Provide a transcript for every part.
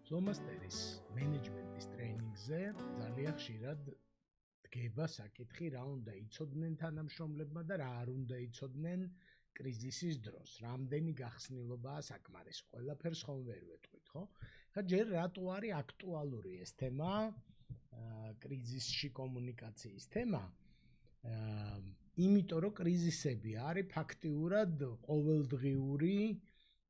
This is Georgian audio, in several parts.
ფლომასტერის მენეჯმენტის ტრეინინგზე ძალიან ხშირად დგება საკითხი, რა უნდა იცოდნენ თანამშრომლებმა და რა არ უნდა იცოდნენ კრიზისის დროს. რამდენი გახსნილობაა საკმარისი. ყველაფერს ხომ ვერ ვეტყვით, ხო? ხა ჯერ რატო არის აქტუალური ეს თემა, კრიზისში კომუნიკაციის თემა? იმიტომ რომ კრიზისები არის ფაქტიურად ყოველდღიური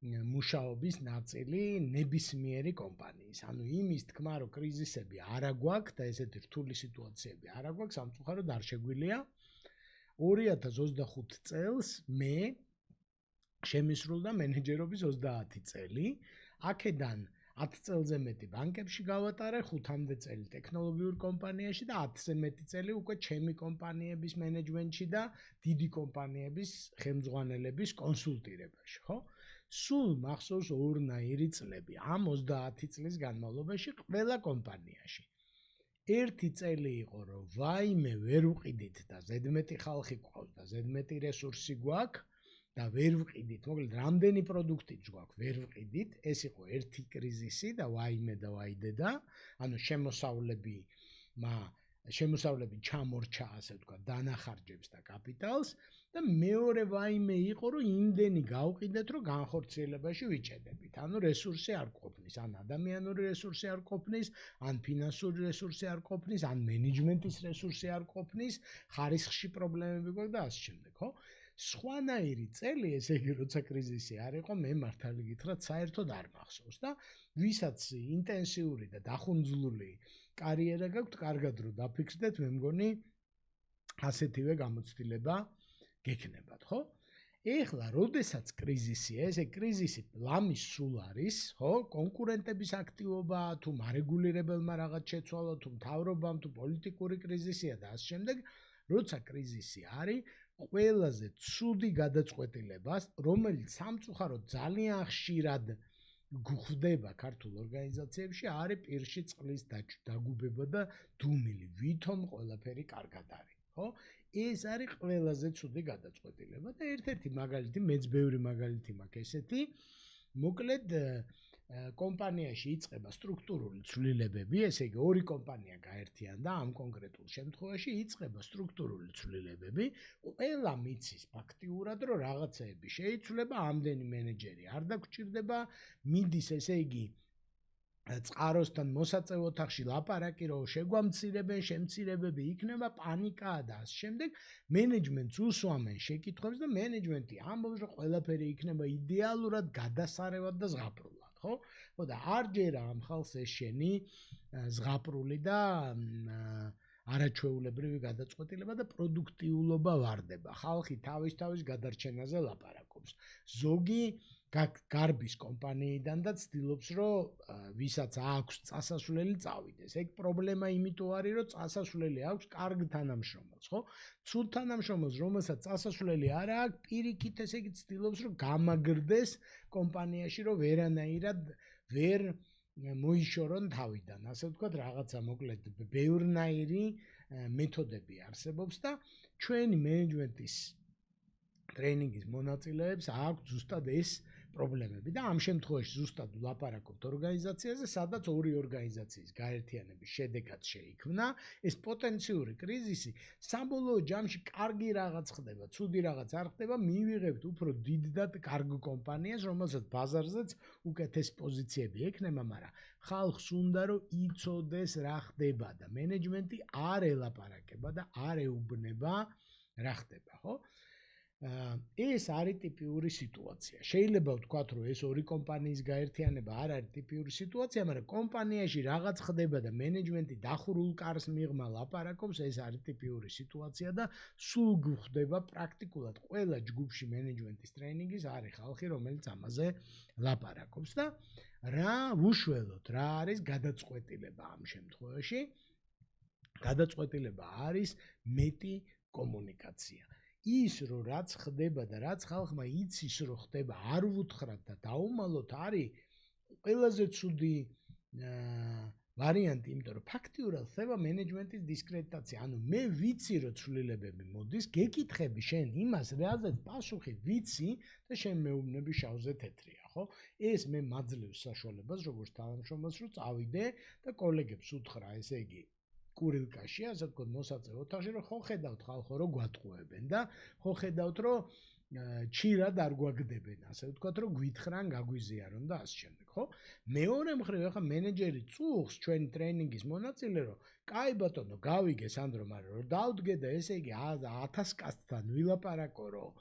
მუშაობის ნაწილი ნებისმიერი კომპანიის. ანუ იმის თქმა, რომ კრიზისები არ აგვაქვს და ესეთი რთული სიტუაციები არ აგვაქვს, სამწუხაროდ არ შეგვიძლია. 2025 წელს მე შემისრულდა მენეჯერობის 30 წელი. აქედან 10 წელზე მეტი ბანკებში გავატარე, 5-მდე წელი ტექნოლოგიურ კომპანიაში და 10-ზე მეტი წელი უკვე ჩემი კომპანიების მენეჯმენტში და დიდი კომპანიების ხელმძღვანელების კონსულტირებაში, ხო? სულ მახსოვს ორნაირი წლები ამ 30 წლის განმავლობაში ყველა კომპანიაში. ერთი წელი იყო, რომ ვაიმე ვერ ვყიდით და ზედმეტი ხალხი გვყავს და ზედმეტი რესურსი გვაქვს და ვერ ვყიდით, მოკლედ რამდენი პროდუქტიც გვაქვს, ვერ ვყიდით. ეს იყო ერთი კრიზისი და ვაიმე და ვაიდედა, ანუ შემოსავლები ჩამორჩა, ასე ვთქვათ, დანახარჯებს და კაპიტალს და მეორე ვაიმე იყო, რომ იმდენი გავყიდეთ, რომ განხორციელებაში ვიჭედებით. ანუ რესურსი არ ყოფნის, ან ადამიანური რესურსი არ ყოფნის, ან ფინანსური რესურსი არ ყოფნის, ან მენეჯმენტის რესურსი არ ყოფნის, ხარისხში პრობლემები გვაქვს და ასე შემდეგ, ხო? სხვანაირი წელი, ესე იგი, როცა კრიზისი არ იყო, მე მართალი გითხრათ, საერთოდ არ მახსოვს და ვისაც ინტენსიური და დახუნძლული კარიერა გაქვთ, კარგად რო დაფიქსდეთ, მე მგონი ასეთივე გამოცდილება გექნებათ, ხო? ეხლა, როდესაც კრიზისია, ესე კრიზისი ლამის სულ არის, ხო? კონკურენტების აქტივობა, თუ მარეგულირებელმა რაღაც შეცვალა, თუ მთავრობამ, თუ პოლიტიკური კრიზისია და ასე შემდეგ, როცა კრიზისი არის, ყველაზე ცუდი გადაწყვეტილებას, რომელიც სამწუხაროდ ძალიან ხშირად გვხვდება ქართულ ორგანიზაციებში, არის პირში წყლის დაგუბება და დუმილი, ვითომ ყველაფერი კარგად არის, ხო? ეს არის ყველაზე ცუდი გადაწყვეტილება და ერთ-ერთი მაგალითი, მეც ბევრი მაგალითი მაქვს ესეთი, მოკლედ კომპანიაში იწყება სტრუქტურული ცვლილებები, ესე იგი ორი კომპანია გაერთიანდა, ამ კონკრეტულ შემთხვევაში იწყება სტრუქტურული ცვლილებები, ყველა მიცის ფაქტიურად, რომ რაღაცეები შეიცვლება, ამდენი მენეჯერი არ დაგჭირდება, მიდის, ესე იგი, წყაროსთან მოსაწევ ოთახში ლაპარაკი, რომ შეგვამცირებენ, შემცირებები იქნება, პანიკაა და ასე შემდეგ, მენეჯმენტს უსვამენ შეკითხვებს და მენეჯმენტი ამბობს, რომ ყველაფერი იქნება იდეალურად, გადასარევად და ზღაპრულად. ხო და არ ჯერა ამ ხალხს ეს შენი ზღაპრული და არაჩვეულებრივი გადაწყვეტილება და პროდუქტიულობა ვარდება. ხალხი თავის გადარჩენაზე ლაპარაკობს. ზოგი გარბის კომპანიიდან და ცდილობს, რომ ვისაც აქვს წასასვლელი წავიდეს. ეგ პრობლემა იმიტომ არის, რომ წასასვლელი აქვს კარგ თანამშრომელს, ხო? ცუდ თანამშრომელს, რომელსაც წასასვლელი არ აქვს, პირიქით ესე იგი ცდილობს, რომ გამაგრდეს კომპანიაში, რომ ვერანაირად ვერ მოიშორონ თავიდან. ასე ვთქვათ, რაღაცა მოკლედ ბევრნაირი მეთოდები არსებობს და ჩვენი მენეჯმენტის ტრეინინგის მონაწილეებს აქვს ზუსტად ეს პრობლემები და ამ შემთხვევაში ზუსტად ვლაპარაკობთ ორგანიზაციაზე, სადაც ორი ორგანიზაციის გაერთიანების შედეგად შეიქმნა ეს პოტენციური კრიზისი. საბოლოო ჯამში კარგი რაღაც ხდება, ცუდი რაღაც არ ხდება, მივიღებთ უფრო დიდ და კარგ კომპანიას, რომელსაც ბაზარზეც უკეთეს პოზიციები ექნება, მაგრამ ხალხს უნდა რომ იცოდეს რა ხდება და მენეჯმენტი არ ელაპარაკება და არ ეუბნება რა ხდება, ხო? ეს არის ტიპიური სიტუაცია. შეიძლება ვთქვათ, რომ ეს ორი კომპანიის გაერთიანება არ არის ტიპიური სიტუაცია, მაგრამ კომპანიაში რაღაც ხდება და მენეჯმენტი დახურულ კარს მიღმა ლაპარაკობს, ეს არის ტიპიური სიტუაცია და სულ გვხვდება პრაქტიკულად ყველა ჯგუფში მენეჯმენტის ტრეინინგის არის ხალხი, რომელიც ამაზე ლაპარაკობს და რა უშველოთ, რა არის გადაწყვეტილება ამ შემთხვევაში? გადაწყვეტილება არის მეტი კომუნიკაცია. ის რომ რაც ხდება და რაც ხალხმა იცის რომ ხდება, არ ვუთხრათ და დაუმალოთ არის ყველაზე ცუდი ვარიანტი, იმიტომ რომ ფაქტიურად ხდება მენეჯმენტის დისკრედიტაცია. ანუ მე ვიცი რომ ცვლილებები მოდის, გეკითხები შენ იმას, რაზეც პასუხი ვიცი და შენ მეუბნები შავზე თეთრია, ხო? ეს მე მაძლევს საშუალებას როგორც თანამშრომელს რომ წავიდე და კოლეგებს უთხრა, ესე იგი კურილკაში, ასე ვთქვათ, მოსაწევ ოთახში, რომ ხო ხედავთ ხალხო რომ გვატყუებენ და ხო ხედავთ რომ ჩირად არ გვაგდებენ, ასე ვთქვათ, რომ გვითხრან, გაგვიზიარონ და ასე შემდეგ, ხო? მეორე მხრივ ახლა მენეჯერი წუხს ჩვენი ტრეინინგის მონაწილე, რომ კაი ბატონო, გავიგე სანდრო, მაგრამ რომ დავდგე და ესე იგი 1000 კაცთან ვილაპარაკო, რომ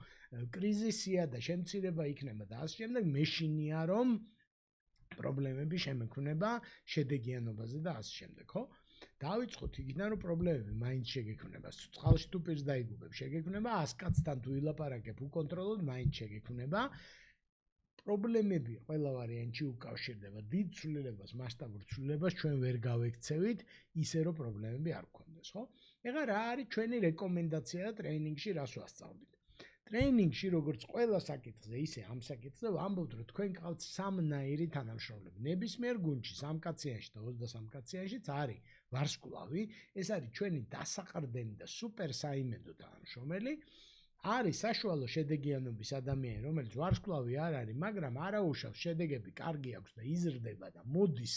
კრიზისია და შემცირება იქნება და ასე შემდეგ, მეშინია რომ პრობლემები შემექმნება შედეგიანობაზე და ასე შემდეგ, ხო? დავიწყოთ იქიდან რომ პრობლემები მაინც შეგექმნება, წყალში თუ პირს დაიგუბებ, შეგექმნება 100 კაცთან თუ ვილაპარაკებ უკონტროლოდ, მაინც შეგექმნება. პრობლემები ყველა ვარიანტში უკავშირდება დიდ ცვლილებას, მასშტაბურ ცვლილებას ჩვენ ვერ გავექცევით, ისე რომ პრობლემები არ გქონდეს, ხო? ეხლა რა არის ჩვენი რეკომენდაცია და ტრეინინგში რას ვასწავლით? ტრეინინგში როგორც ყველა საკითხზე, ისე ამ საკითხზე ვამბობთ, რომ თქვენ გყავთ სამნაირი თანამშრომლები. ნებისმიერ გუნდში 3 კაციანში და 23 კაციანშიც არის ვარსკვლავი, ეს არის ჩვენი დასაყრდენი და სუპერ საიმედო თანამშრომელი. არის საშუალო შედეგიანობის ადამიანი, რომელიც ვარსკვლავი არ არის, მაგრამ არაუშავს შედეგები კარგი აქვს და იზრდება და მოდის,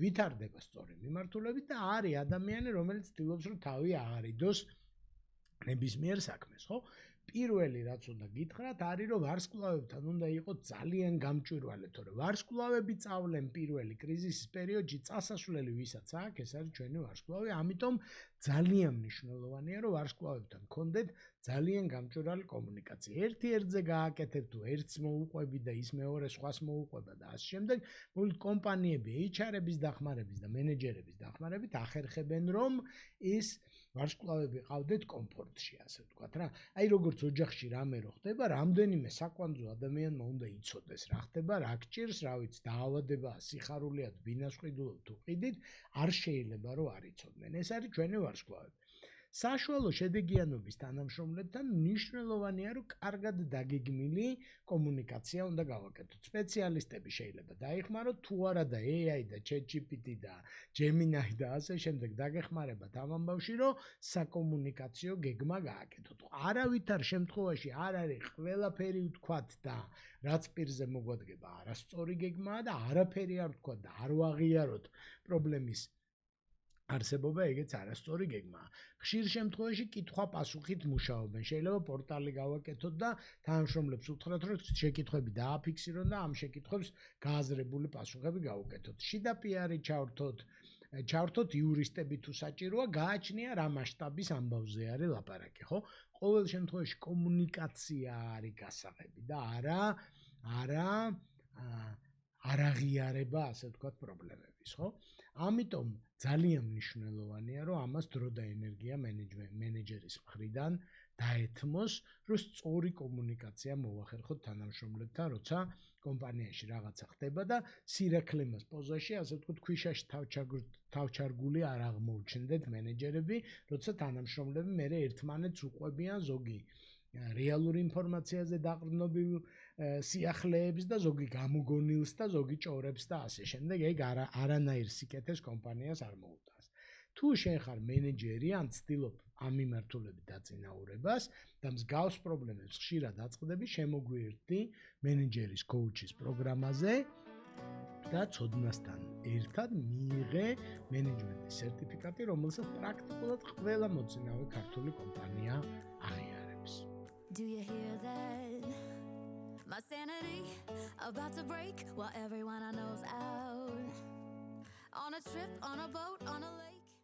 ვითარდება სწორი მიმართულებით და არის ადამიანი, რომელიც ცდილობს რომ თავი აარიდოს ნებისმიერ საქმეს, ხო? პირველი რაც უნდა გითხრათ, არის რომ ვარსკვლავებთან უნდა იყოს ძალიან გამჭვირვალე, თორე ვარსკვლავები წავლენ პირველი კრიზისის პერიოდში წასასვლელი ვისაც აქვს, ეს არის ჩვენი ვარსკვლავი, ამიტომ ძალიან მნიშვნელოვანია რომ ვარსკვლავებთან გქონდეთ ძალიან გამჭვირვალე კომუნიკაცია. ერთ-ერთზე გააკეთებ თუ ერთს მოუყვები და ის მეორე სხვას მოუყვება და ასე შემდეგ, მოკლედ კომპანიები HR-ების დახმარების და მენეჯერების დახმარებით ახერხებენ რომ ეს ვარსკვლავები ყავდეთ კომფორტში, ასე ვთქვათ რა. აი როგორც ოჯახში რამე რო ხდება, რამდენიმე საკვანძო ადამიანმა უნდა იცოდეს რა ხდება, რა გჭირს, რა ვიცი, დაავადება, სიხარულია, ბინასყიდულობ თუ ყიდით, არ შეიძლება რომ არ იცოდნენ. ეს არის ჩვენი ვარსკვლავები. საშუალო შედეგიანობის თანამშრომლებთან მნიშვნელოვანია რომ კარგად დაგეგმილი კომუნიკაცია უნდა გავაკეთოთ. სპეციალისტები შეიძლება დაიხმაროთ, თუ არა და AI და ChatGPT და Gemini და ასე შემდეგ დაგეხმარებათ ამ ამბავში, რომ საკომუნიკაციო გეგმა გააკეთოთ. არავითარ შემთხვევაში არ არის ყველაფერი ვთქვათ და რაც პირზე მოგვადგება არასწორი გეგმაა და არაფერი არ ვთქვათ და არ ვაღიაროთ პრობლემის არსებობა, ეგეც არასწორი გეგმაა. ხშირ შემთხვევაში კითხვა-პასუხით მუშაობენ. შეიძლება პორტალი გავაკეთოთ და თანამშრომლებს უთხრათ, რომ შეკითხვები დააფიქსირონ და ამ შეკითხვებს გააზრებული პასუხები გავუკეთოთ. შიდა PR-ი ჩავრთოთ იურისტები თუ საჭიროა, გააჩნია რა მასშტაბის ამბავზე არის ლაპარაკი, ხო? ყოველ შემთხვევაში კომუნიკაცია არის გასაღები და არაღიარება, ასე ვთქვათ, პრობლემების, ხო? ამიტომ ძალიან მნიშვნელოვანია, რომ ამას დრო და ენერგია მენეჯერის მხრიდან დაეთმოს, რომ სწორი კომუნიკაცია მოვახერხოთ თანამშრომლებთან, როცა კომპანიაში რაღაცა ხდება და სირაქლემას პოზაში, ასე ვთქვათ, ქვიშაში თავჩარგული არ აღმოუჩნდეთ მენეჯერები, როცა თანამშრომლები მერე ერთმანეთს უყვებიან ზოგი რეალურ ინფორმაციაზე დაყრდნობილ სიახლეებს და ზოგი გამოგონილს და ზოგი ჭორებს და ასე შემდეგ, ეგ არანაირ სიკეთეს კომპანიას არ მოუტანს. თუ შენ ხარ მენეჯერი ან ცდილობ ამ მიმართულებით დაწინაურებას და მსგავს პრობლემებს ხშირად აწყდები, შემოგვიერთდი მენეჯერის კოუჩის პროგრამაზე და ცოდნასთან ერთად მიიღე მენეჯმენტის სერტიფიკატი, რომელსაც პრაქტიკულად ყველა მოწინავე ქართული კომპანია აღიარებს. Do you hear that? My sanity about to break while everyone I know's out. On a trip, on a boat, on a lake.